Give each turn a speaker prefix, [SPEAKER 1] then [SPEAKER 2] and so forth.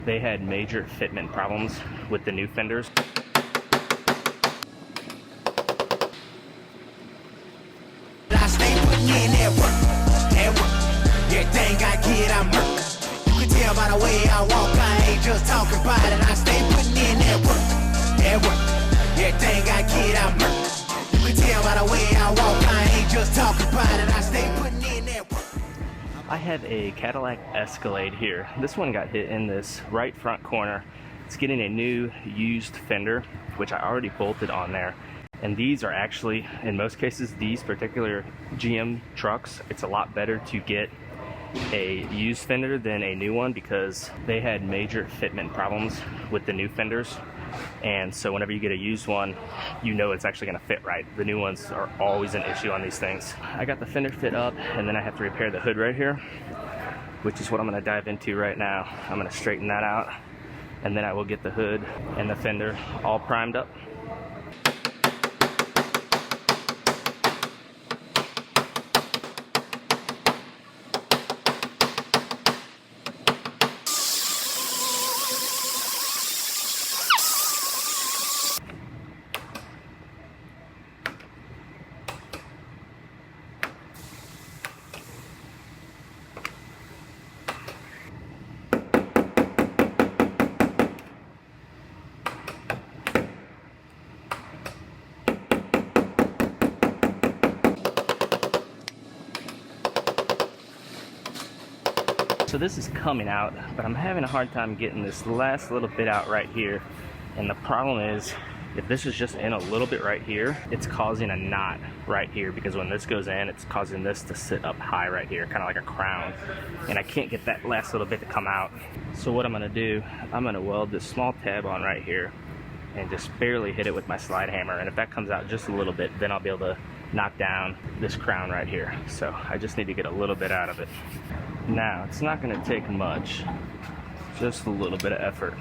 [SPEAKER 1] They had major fitment problems with the new fenders.
[SPEAKER 2] I stay putting in that work. Everything I get, I'm work. You can tell by the way I walk, I ain't just talking about it. I stay putting in that work. Everything I get, I'm work. You can tell by the way I walk, I ain't just talking about it. I stay putting in that work.
[SPEAKER 1] I have a Cadillac Escalade here. This one got hit in this right front corner. It's getting a new used fender, which I already bolted on there. And these are actually, in most cases, these particular GM trucks, it's a lot better to get a used fender than a new one because they had major fitment problems with the new fenders. And so whenever you get a used one, you know it's actually going to fit right. The new ones are always an issue on these things. I got the fender fit up, and then I have to repair the hood right here, which is what I'm going to dive into right now. I'm going to straighten that out, and then I will get the hood and the fender all primed up. So this is coming out, but I'm having a hard time getting this last little bit out right here. And the problem is, if this is just in a little bit right here, it's causing a knot right here, because when this goes in, it's causing this to sit up high right here, kind of like a crown. And I can't get that last little bit to come out. So what I'm gonna do, I'm gonna weld this small tab on right here and just barely hit it with my slide hammer. And if that comes out just a little bit, then I'll be able to knock down this crown right here. So I just need to get a little bit out of it. Now, it's not gonna take much, just a little bit of effort.